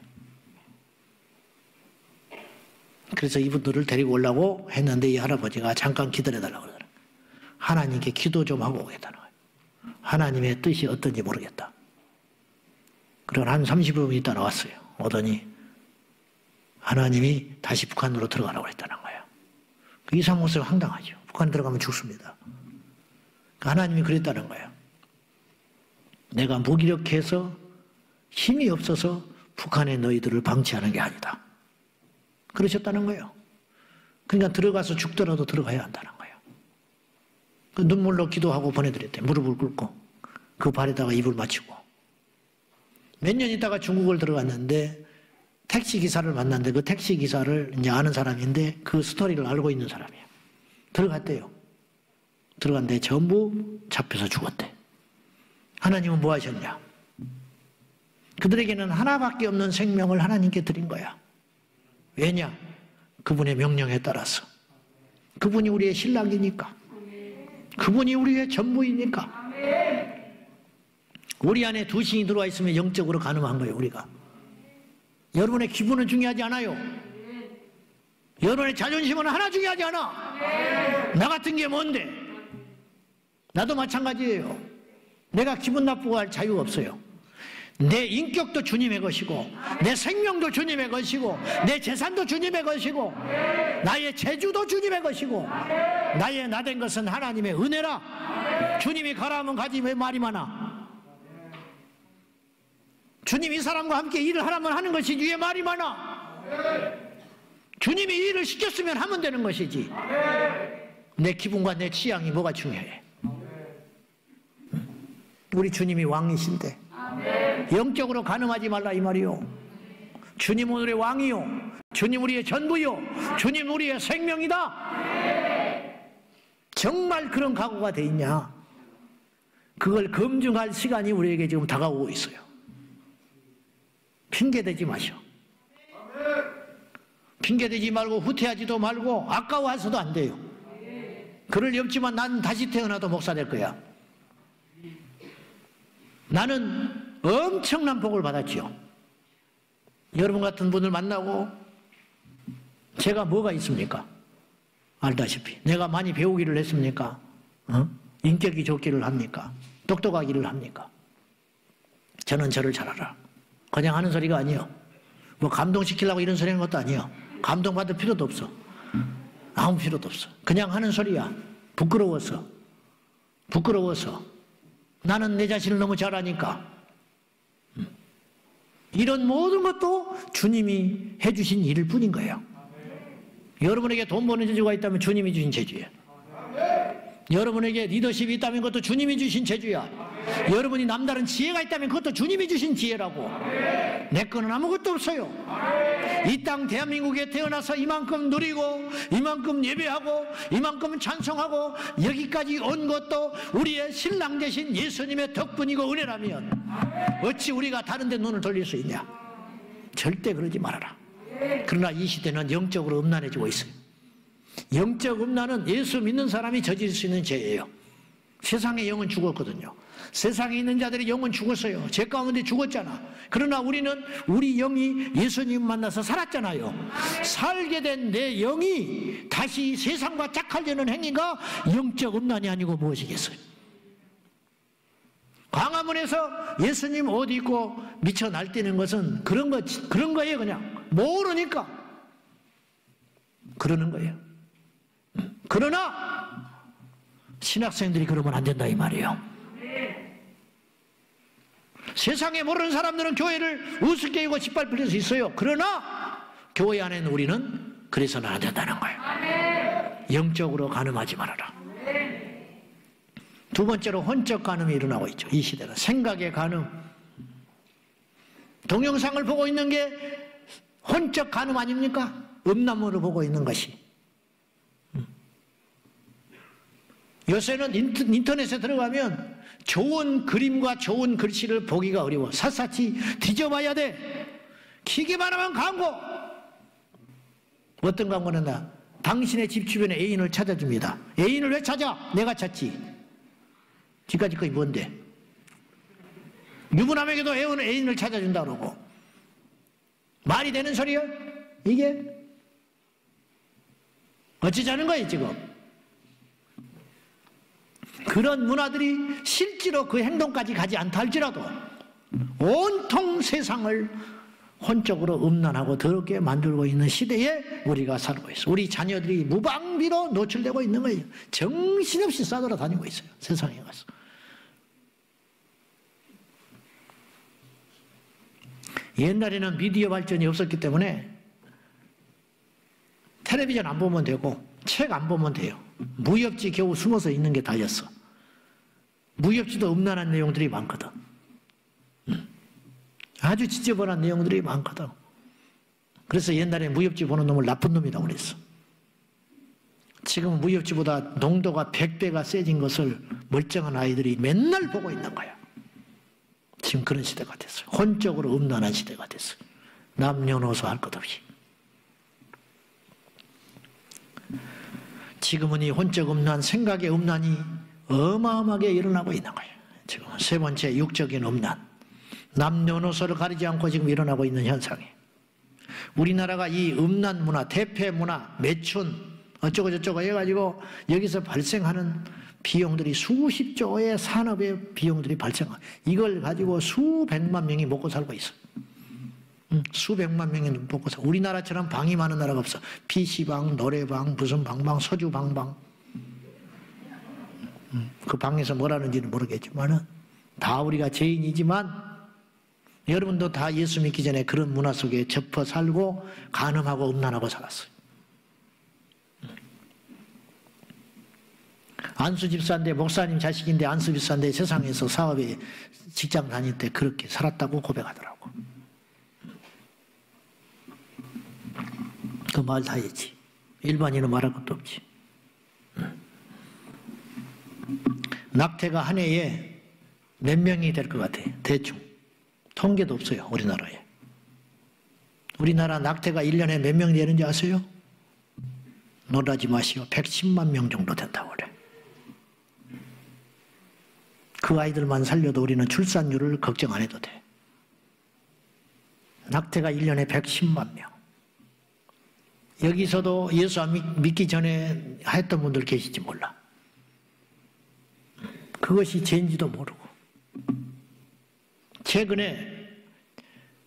그래서 이분들을 데리고 오려고 했는데 이 할아버지가 잠깐 기다려달라고 그러더라. 하나님께 기도 좀 하고 오겠다는 거예요. 하나님의 뜻이 어떤지 모르겠다. 그리고 한 30분 있다 나왔어요. 오더니 하나님이 다시 북한으로 들어가라고 했다는 거예요. 이상 목사가 황당하죠. 북한 들어가면 죽습니다. 하나님이 그랬다는 거예요. 내가 무기력해서 힘이 없어서 북한의 너희들을 방치하는 게 아니다. 그러셨다는 거예요. 그러니까 들어가서 죽더라도 들어가야 한다는 거예요. 그 눈물로 기도하고 보내드렸대. 무릎을 꿇고 그 발에다가 입을 맞추고. 몇 년 있다가 중국을 들어갔는데 택시기사를 만났는데, 그 택시기사를 이제 아는 사람인데 그 스토리를 알고 있는 사람이에요. 들어갔대요. 들어갔는데 전부 잡혀서 죽었대. 하나님은 뭐 하셨냐? 그들에게는 하나밖에 없는 생명을 하나님께 드린 거야. 왜냐? 그분의 명령에 따라서. 그분이 우리의 신랑이니까. 그분이 우리의 전부이니까. 우리 안에 두 신이 들어와 있으면 영적으로 가늠한 거예요, 우리가. 여러분의 기분은 중요하지 않아요. 여러분의 자존심은 하나 중요하지 않아. 나 같은 게 뭔데? 나도 마찬가지예요. 내가 기분 나쁘고 할 자유가 없어요. 내 인격도 주님의 것이고, 내 생명도 주님의 것이고, 내 재산도 주님의 것이고, 나의 재주도 주님의 것이고, 나의 나된 것은 하나님의 은혜라. 주님이 가라 하면 가지 왜 말이 많아? 주님 이 사람과 함께 일을 하라면 하는 것이지 왜 말이 많아? 주님이 일을 시켰으면 하면 되는 것이지. 내 기분과 내 취향이 뭐가 중요해? 우리 주님이 왕이신데 영적으로 가늠하지 말라 이 말이요. 주님 우리의 왕이요, 주님 우리의 전부요, 주님 우리의 생명이다. 정말 그런 각오가 돼 있냐? 그걸 검증할 시간이 우리에게 지금 다가오고 있어요. 핑계대지 마셔. 핑계대지 말고 후퇴하지도 말고 아까워해서도 안 돼요. 그럴 리 없지만 난 다시 태어나도 목사 될 거야. 나는 엄청난 복을 받았지요. 여러분 같은 분을 만나고 제가 뭐가 있습니까? 알다시피 내가 많이 배우기를 했습니까? 인격이 좋기를 합니까? 똑똑하기를 합니까? 저는 저를 잘 알아. 그냥 하는 소리가 아니에요. 뭐 감동시키려고 이런 소리 하는 것도 아니에요. 감동받을 필요도 없어. 아무 필요도 없어. 그냥 하는 소리야. 부끄러워서. 부끄러워서, 나는 내 자신을 너무 잘하니까. 이런 모든 것도 주님이 해주신 일일 뿐인 거예요. 여러분에게 돈 버는 재주가 있다면 주님이 주신 재주예요. 여러분에게 리더십이 있다면 그것도 주님이 주신 재주야. 여러분이 남다른 지혜가 있다면 그것도 주님이 주신 지혜라고. 내 거는 아무것도 없어요. 이 땅 대한민국에 태어나서 이만큼 누리고 이만큼 예배하고 이만큼 찬송하고 여기까지 온 것도 우리의 신랑 되신 예수님의 덕분이고 은혜라면 어찌 우리가 다른 데 눈을 돌릴 수 있냐. 절대 그러지 말아라. 그러나 이 시대는 영적으로 음란해지고 있어요. 영적 음란은 예수 믿는 사람이 저지를 수 있는 죄예요. 세상의 영은 죽었거든요. 세상에 있는 자들의 영은 죽었어요. 죄 가운데 죽었잖아. 그러나 우리는 우리 영이 예수님 만나서 살았잖아요. 살게 된 내 영이 다시 세상과 짝하려는 행위가 영적 음란이 아니고 무엇이겠어요? 광화문에서 예수님 옷 입고 미쳐 날뛰는 것은 그런 거예요. 그냥 모르니까 그러는 거예요. 그러나 신학생들이 그러면 안 된다 이 말이에요. 세상에 모르는 사람들은 교회를 우습게 여기고 짓밟을 수 있어요. 그러나 교회 안에 있는 우리는 그래서는 안 된다는 거예요. 영적으로 간음하지 말아라. 두 번째로 혼적 간음이 일어나고 있죠. 이 시대는 생각의 간음. 동영상을 보고 있는 게 혼적 간음 아닙니까? 음란물을 보고 있는 것이. 요새는 인터넷에 들어가면 좋은 그림과 좋은 글씨를 보기가 어려워. 샅샅이 뒤져봐야 돼. 기계만 하면 광고. 어떤 광고는 당신의 집 주변에 애인을 찾아줍니다. 애인을 왜 찾아? 내가 찾지. 지금까지 그게 뭔데? 유부남에게도 애인을 찾아준다 그러고. 말이 되는 소리야? 이게? 어찌자는 거예요 지금? 그런 문화들이 실제로 그 행동까지 가지 않다 할지라도 온통 세상을 혼적으로 음란하고 더럽게 만들고 있는 시대에 우리가 살고 있어요. 우리 자녀들이 무방비로 노출되고 있는 거예요. 정신없이 싸돌아다니고 있어요. 세상에 가서. 옛날에는 미디어 발전이 없었기 때문에 텔레비전 안 보면 되고 책 안 보면 돼요. 무협지 겨우 숨어서 있는 게 다였어. 무협지도 음란한 내용들이 많거든. 아주 지저분한 내용들이 많거든. 그래서 옛날에 무협지 보는 놈을 나쁜 놈이라고 그랬어. 지금은 무협지보다 농도가 100배가 세진 것을 멀쩡한 아이들이 맨날 보고 있는 거야. 지금 그런 시대가 됐어요. 혼적으로 음란한 시대가 됐어요. 남녀노소 할 것 없이. 지금은 이 혼적 음란, 생각의 음란이 어마어마하게 일어나고 있는 거예요. 지금 세 번째, 육적인 음란. 남녀노소를 가리지 않고 지금 일어나고 있는 현상이. 우리나라가 이 음란 문화, 대패 문화, 매춘, 어쩌고저쩌고 해가지고 여기서 발생하는 비용들이 수십조의 산업의 비용들이 발생하고 이걸 가지고 수백만 명이 먹고 살고 있어요. 수백만 명이 먹고 살고. 우리나라처럼 방이 많은 나라가 없어. PC방, 노래방, 무슨 방방, 소주 방방. 그 방에서 뭘 하는지는 모르겠지만은 다 우리가 죄인이지만 여러분도 다 예수 믿기 전에 그런 문화 속에 접어 살고 간음하고 음란하고 살았어요. 안수 집사인데 목사님 자식인데 안수 집사인데 세상에서 사업에 직장 다닐 때 그렇게 살았다고 고백하더라고. 그 말 다 했지. 일반인은 말할 것도 없지. 낙태가 한 해에 몇 명이 될 것 같아? 대충. 통계도 없어요. 우리나라에. 우리나라 낙태가 1년에 몇 명이 되는지 아세요? 놀라지 마시오. 110만 명 정도 된다고 그래. 그 아이들만 살려도 우리는 출산율을 걱정 안 해도 돼. 낙태가 1년에 110만 명. 여기서도 예수 안 믿기 전에 했던 분들 계실지 몰라. 그것이 죄인지도 모르고. 최근에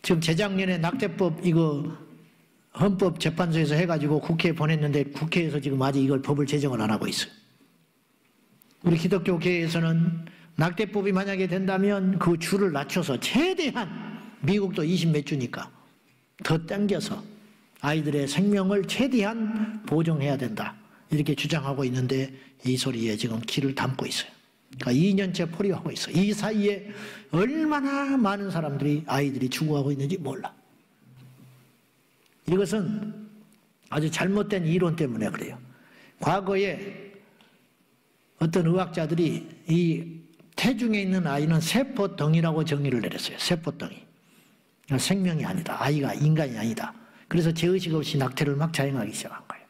지금 재작년에 낙태법 이거 헌법재판소에서 해가지고 국회에 보냈는데 국회에서 지금 아직 이걸 법을 제정을 안 하고 있어요. 우리 기독교 교회에서는 낙태법이 만약에 된다면 그 주를 낮춰서 최대한, 미국도 20몇 주니까 더 당겨서 아이들의 생명을 최대한 보존해야 된다, 이렇게 주장하고 있는데 이 소리에 지금 귀를 담고 있어요. 그러니까 2년째 포리하고 있어요. 이 사이에 얼마나 많은 사람들이, 아이들이 죽어가고 있는지 몰라. 이것은 아주 잘못된 이론 때문에 그래요. 과거에 어떤 의학자들이 이 태중에 있는 아이는 세포덩이라고 정의를 내렸어요. 세포덩이. 생명이 아니다. 아이가 인간이 아니다. 그래서 죄의식 없이 낙태를 막 자행하기 시작한 거예요.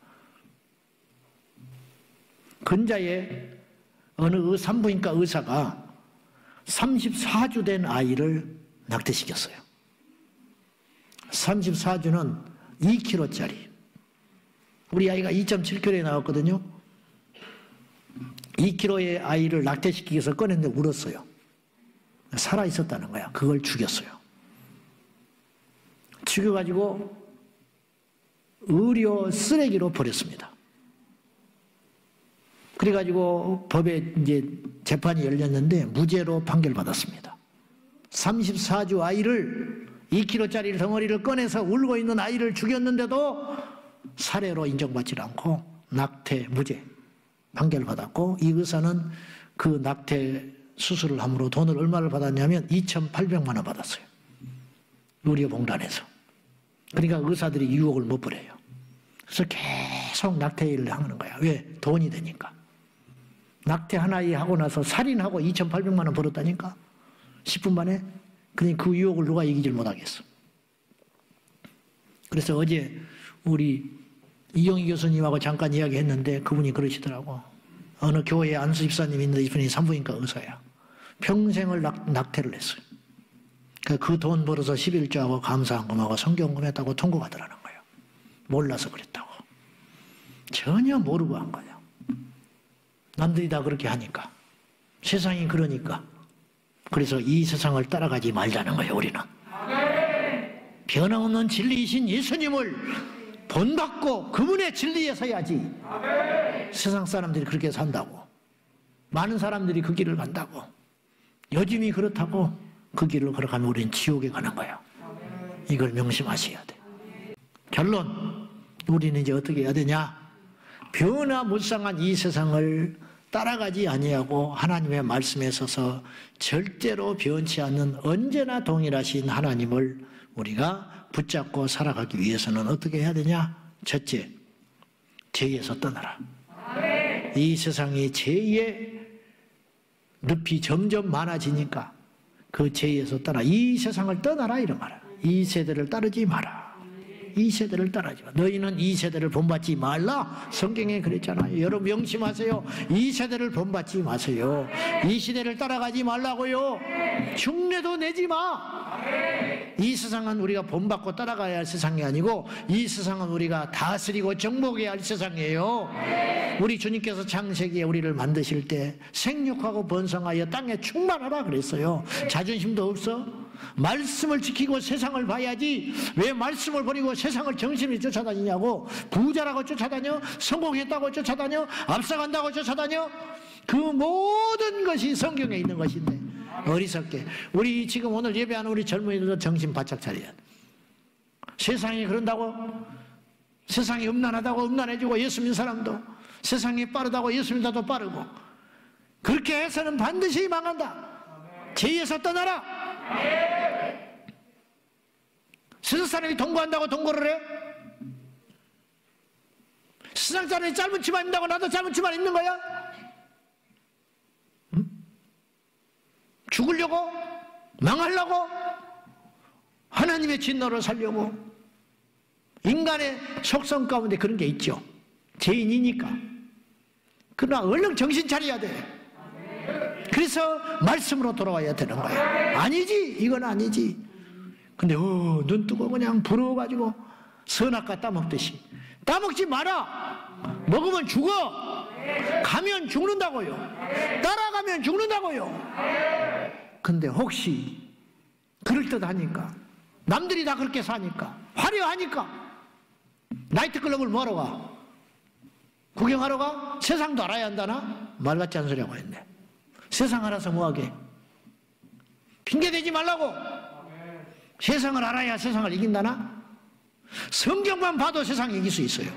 근자에 어느 산부인과 의사가 34주 된 아이를 낙태시켰어요. 34주는 2kg짜리. 우리 아이가 2.7kg에 나왔거든요. 2kg의 아이를 낙태시키기 위해서 꺼냈는데 울었어요. 살아있었다는 거야. 그걸 죽였어요. 죽여가지고 의료 쓰레기로 버렸습니다. 그래가지고 법에 이제 재판이 열렸는데 무죄로 판결받았습니다. 34주 아이를, 2kg짜리 덩어리를 꺼내서 울고 있는 아이를 죽였는데도 살해로 인정받지 않고 낙태 무죄 판결받았고, 이 의사는 그 낙태 수술을 함으로 돈을 얼마를 받았냐면 2,800만 원 받았어요. 의료봉단에서. 그러니까 의사들이 유혹을 못 버려요. 그래서 계속 낙태 일을 하는 거야. 왜? 돈이 되니까. 낙태 하나에 하고 나서 살인하고 2,800만 원 벌었다니까? 10분 만에? 그러니까 그 유혹을 누가 이기질 못하겠어. 그래서 어제 우리 이용희 교수님하고 잠깐 이야기했는데 그분이 그러시더라고. 어느 교회에 안수 집사님이 있는데 이분이 산부인과 의사야. 평생을 낙태를 했어요. 그 돈 벌어서 11조하고 감사헌금하고 성경금했다고 통곡하더라는 거예요. 몰라서 그랬다고. 전혀 모르고 한 거예요. 남들이 다 그렇게 하니까. 세상이 그러니까. 그래서 이 세상을 따라가지 말자는 거예요, 우리는. 변함없는 진리이신 예수님을 본받고 그분의 진리에 서야지. 세상 사람들이 그렇게 산다고. 많은 사람들이 그 길을 간다고. 요즘이 그렇다고 그 길을 걸어가면 우리는 지옥에 가는 거예요. 이걸 명심하셔야 돼. 결론, 우리는 이제 어떻게 해야 되냐? 변화무쌍한 이 세상을 따라가지 아니하고 하나님의 말씀에 서서 절대로 변치 않는 언제나 동일하신 하나님을 우리가 붙잡고 살아가기 위해서는 어떻게 해야 되냐? 첫째, 죄에서 떠나라. 이 세상이 죄의 늪이 점점 많아지니까 그 죄에서 떠나. 이 세상을 떠나라 이런 말이야. 이 세대를 따르지 마라. 이 세대를 따르지 마. 너희는 이 세대를 본받지 말라. 성경에 그랬잖아요. 여러분 명심하세요. 이 세대를 본받지 마세요. 이 시대를 따라가지 말라고요. 흉내도 내지 마. 이 세상은 우리가 본받고 따라가야 할 세상이 아니고 이 세상은 우리가 다스리고 정복해야 할 세상이에요. 우리 주님께서 창세기에 우리를 만드실 때 생육하고 번성하여 땅에 충만하라 그랬어요. 자존심도 없어? 말씀을 지키고 세상을 봐야지 왜 말씀을 버리고 세상을 정신이 쫓아다니냐고. 부자라고 쫓아다녀? 성공했다고 쫓아다녀? 앞서간다고 쫓아다녀? 그 모든 것이 성경에 있는 것인데 어리석게. 우리 지금 오늘 예배하는 우리 젊은이들도 정신 바짝 차려야 돼. 세상이 그런다고? 세상이 음란하다고 음란해지고 예수 믿는 사람도, 세상이 빠르다고 예수 믿는 사람도 빠르고, 그렇게 해서는 반드시 망한다. 죄에서 떠나라. 세상 사람이 동거한다고 동거를 해? 세상 사람이 짧은 치마 입는다고 나도 짧은 치마 입는 거야? 응? 죽으려고? 망하려고? 하나님의 진노를 살려고? 인간의 속성 가운데 그런 게 있죠. 죄인이니까. 그러나 얼른 정신 차려야 돼. 그래서 말씀으로 돌아와야 되는 거야. 아니지, 이건 아니지. 근데 눈 뜨고 그냥 부러워가지고 선악과 따먹듯이. 따먹지 마라. 먹으면 죽어. 가면 죽는다고요. 따라가면 죽는다고요. 근데 혹시 그럴듯하니까, 남들이 다 그렇게 사니까, 화려하니까 나이트클럽을 뭐하러 가? 구경하러 가? 세상도 알아야 한다나? 말 같지 않은 소리 하고 있네. 세상 알아서 뭐하게. 핑계대지 말라고. 세상을 알아야 세상을 이긴다나? 성경만 봐도 세상 이길 수 있어요.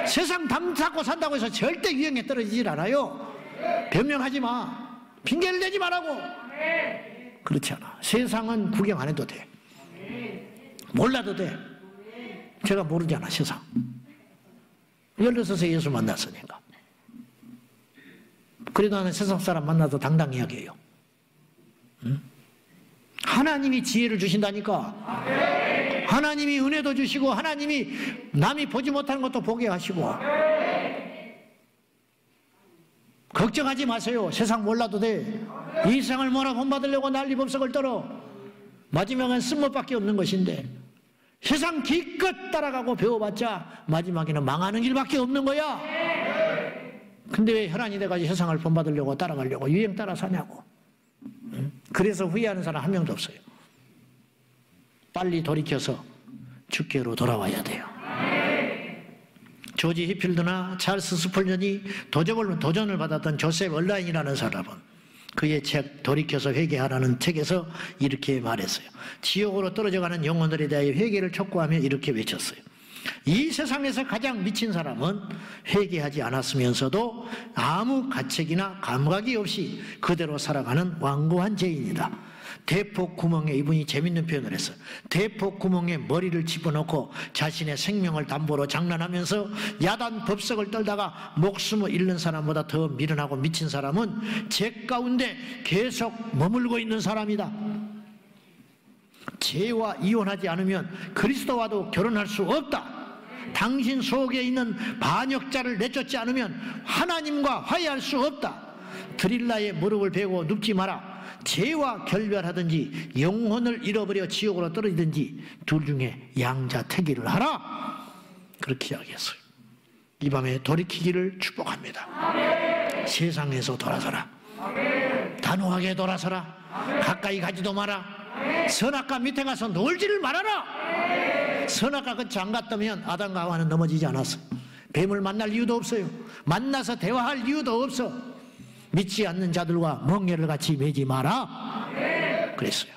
세상 담 잡고 산다고 해서 절대 유행에 떨어지질 않아요. 변명하지 마. 핑계를 대지 말라고. 그렇지 않아. 세상은 구경 안 해도 돼. 몰라도 돼. 제가 모르잖아, 세상. 16세 예수 만났으니까. 그래도 나는 세상 사람 만나도 당당히 이야기해요. 응? 하나님이 지혜를 주신다니까. 하나님이 은혜도 주시고 하나님이 남이 보지 못하는 것도 보게 하시고. 걱정하지 마세요. 세상 몰라도 돼. 이 세상을 뭐라 본받으려고 난리법석을 떨어. 마지막은 쓴맛밖에 없는 것인데 세상 기껏 따라가고 배워봤자 마지막에는 망하는 길밖에 없는 거야. 근데 왜 혈안이 돼가지고 세상을 본받으려고 따라가려고 유행 따라 사냐고. 그래서 후회하는 사람 한 명도 없어요. 빨리 돌이켜서 주께로 돌아와야 돼요. 조지 히필드나 찰스 스펄전이 도전을 받았던 조셉 얼라인이라는 사람은 그의 책 돌이켜서 회개하라는 책에서 이렇게 말했어요. 지옥으로 떨어져가는 영혼들에 대해 회개를 촉구하며 이렇게 외쳤어요. 이 세상에서 가장 미친 사람은 회개하지 않았으면서도 아무 가책이나 감각이 없이 그대로 살아가는 완고한 죄인이다. 대폭 구멍에, 이분이 재밌는 표현을 했어요. 대폭 구멍에 머리를 집어넣고 자신의 생명을 담보로 장난하면서 야단 법석을 떨다가 목숨을 잃는 사람보다 더 미련하고 미친 사람은 죄 가운데 계속 머물고 있는 사람이다. 죄와 이혼하지 않으면 그리스도와도 결혼할 수 없다. 당신 속에 있는 반역자를 내쫓지 않으면 하나님과 화해할 수 없다. 드릴라의 무릎을 베고 눕지 마라. 죄와 결별하든지 영혼을 잃어버려 지옥으로 떨어지든지 둘 중에 양자택일을 하라. 그렇게 이야기했어요. 이 밤에 돌이키기를 축복합니다. 아멘. 세상에서 돌아서라. 아멘. 단호하게 돌아서라. 아멘. 가까이 가지도 마라. 아멘. 선악과 밑에 가서 놀지를 말아라. 아멘. 선악과 끝이 안 갔다면 아담과 하와는 넘어지지 않았어요. 뱀을 만날 이유도 없어요. 만나서 대화할 이유도 없어. 믿지 않는 자들과 멍에를 같이 매지 마라. 그랬어요.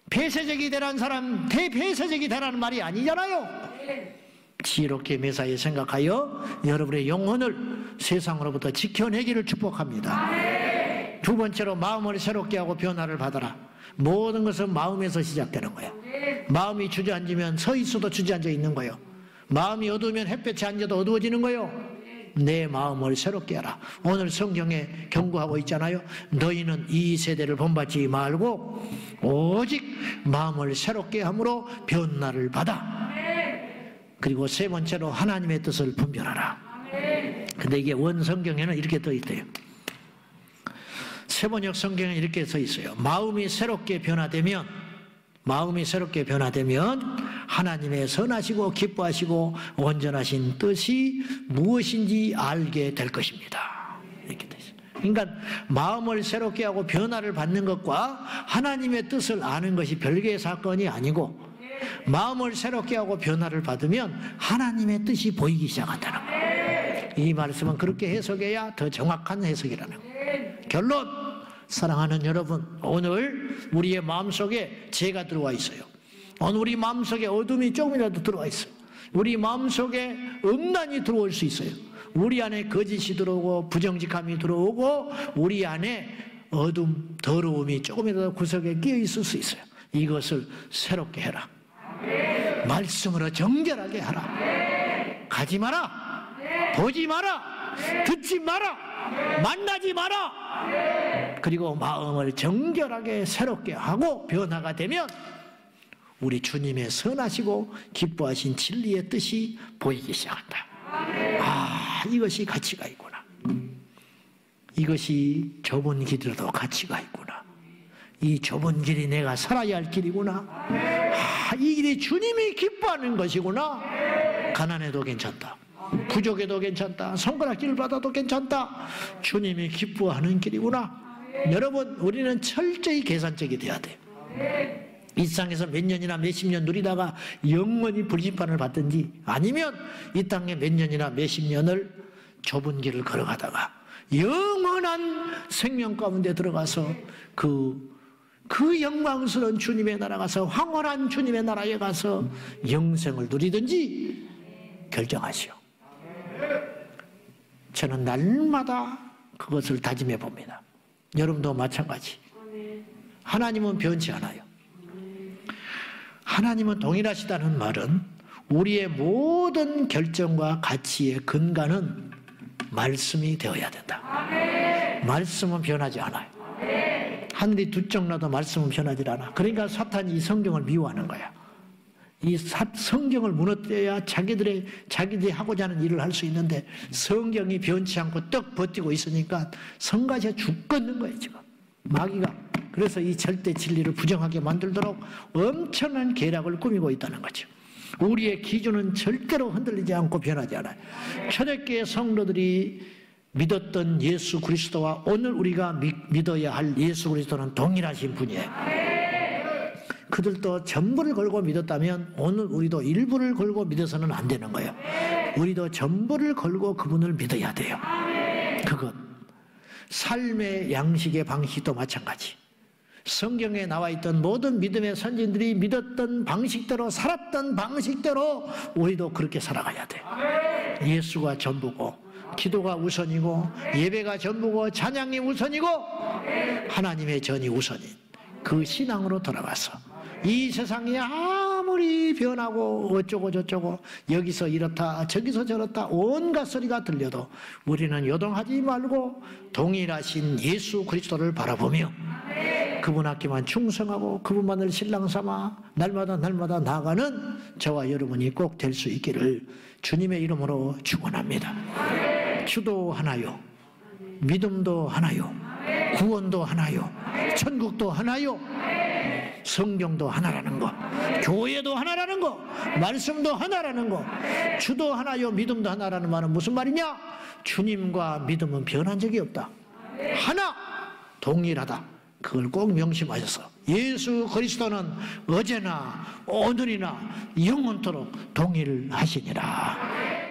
폐쇄적이 되라는 사람 대폐쇄적이 되라는 말이 아니잖아요. 지혜롭게 매사에 생각하여 여러분의 영혼을 세상으로부터 지켜내기를 축복합니다. 두 번째로 마음을 새롭게 하고 변화를 받아라. 모든 것은 마음에서 시작되는 거예요. 마음이 주저앉으면 서 있어도 주저앉아 있는 거예요. 마음이 어두우면 햇볕이 앉아도 어두워지는 거예요. 내 마음을 새롭게 하라. 오늘 성경에 경고하고 있잖아요. 너희는 이 세대를 본받지 말고 오직 마음을 새롭게 함으로 변화를 받아. 그리고 세 번째로 하나님의 뜻을 분별하라. 근데 이게 원 성경에는 이렇게 써 있대요. 세번역 성경에 이렇게 써 있어요. 마음이 새롭게 변화되면 하나님의 선하시고 기뻐하시고 온전하신 뜻이 무엇인지 알게 될 것입니다. 이렇게 돼 있어요. 그러니까 마음을 새롭게 하고 변화를 받는 것과 하나님의 뜻을 아는 것이 별개의 사건이 아니고 마음을 새롭게 하고 변화를 받으면 하나님의 뜻이 보이기 시작한다는 거예요. 이 말씀은 그렇게 해석해야 더 정확한 해석이라는 거예요. 결론, 사랑하는 여러분, 오늘 우리의 마음속에 죄가 들어와 있어요. 오늘 우리 마음속에 어둠이 조금이라도 들어와 있어요. 우리 마음속에 음란이 들어올 수 있어요. 우리 안에 거짓이 들어오고 부정직함이 들어오고 우리 안에 어둠, 더러움이 조금이라도 구석에 끼어 있을 수 있어요. 이것을 새롭게 해라. 말씀으로 정결하게 하라. 가지 마라. 보지 마라. 듣지 마라. 만나지 마라. 그리고 마음을 정결하게 새롭게 하고 변화가 되면 우리 주님의 선하시고 기뻐하신 진리의 뜻이 보이기 시작한다. 아, 이것이 가치가 있구나. 이것이 좁은 길이라도 가치가 있구나. 이 좁은 길이 내가 살아야 할 길이구나. 아, 이 길이 주님이 기뻐하는 것이구나. 가난해도 괜찮다. 부족해도 괜찮다. 손가락질 받아도 괜찮다. 주님이 기뻐하는 길이구나. 여러분, 우리는 철저히 계산적이 돼야 돼요. 이 세상에서 몇 년이나 몇십 년 누리다가 영원히 불심판을 받든지 아니면 이 땅에 몇 년이나 몇십 년을 좁은 길을 걸어가다가 영원한 생명 가운데 들어가서 그 영광스러운 주님의 나라 가서 황홀한 주님의 나라에 가서 영생을 누리든지 결정하시오. 저는 날마다 그것을 다짐해 봅니다. 여러분도 마찬가지. 하나님은 변치 않아요. 하나님은 동일하시다는 말은 우리의 모든 결정과 가치의 근간은 말씀이 되어야 된다. 말씀은 변하지 않아요. 하늘이 두 쪽 나도 말씀은 변하지 않아. 그러니까 사탄이 이 성경을 미워하는 거야. 이 성경을 무너뜨려야 자기들이 하고자 하는 일을 할 수 있는데 성경이 변치 않고 떡 버티고 있으니까 성가시가 죽겠는 거예요, 지금. 마귀가. 그래서 이 절대 진리를 부정하게 만들도록 엄청난 계략을 꾸미고 있다는 거죠. 우리의 기준은 절대로 흔들리지 않고 변하지 않아요. 초대교회 성도들이 믿었던 예수 그리스도와 오늘 우리가 믿어야 할 예수 그리스도는 동일하신 분이에요. 그들도 전부를 걸고 믿었다면 오늘 우리도 일부를 걸고 믿어서는 안 되는 거예요. 우리도 전부를 걸고 그분을 믿어야 돼요. 그것. 삶의 양식의 방식도 마찬가지. 성경에 나와 있던 모든 믿음의 선진들이 믿었던 방식대로 살았던 방식대로 우리도 그렇게 살아가야 돼. 예수가 전부고 기도가 우선이고 예배가 전부고 찬양이 우선이고 하나님의 전이 우선인 그 신앙으로 돌아가서 이 세상이 아무리 변하고 어쩌고 저쩌고 여기서 이렇다 저기서 저렇다 온갖 소리가 들려도 우리는 요동하지 말고 동일하신 예수 그리스도를 바라보며 그분 앞에만 충성하고 그분만을 신랑 삼아 날마다 나아가는 저와 여러분이 꼭 될 수 있기를 주님의 이름으로 축원합니다. 기도하나요? 믿음도 하나요? 구원도 하나요? 천국도 하나요? 성경도 하나라는 거, 교회도 하나라는 거, 말씀도 하나라는 거, 주도 하나요? 믿음도 하나라는 말은 무슨 말이냐? 주님과 믿음은 변한 적이 없다. 하나, 동일하다. 그걸 꼭 명심하셔서 예수 그리스도는 어제나 오늘이나 영원토록 동일하시니라.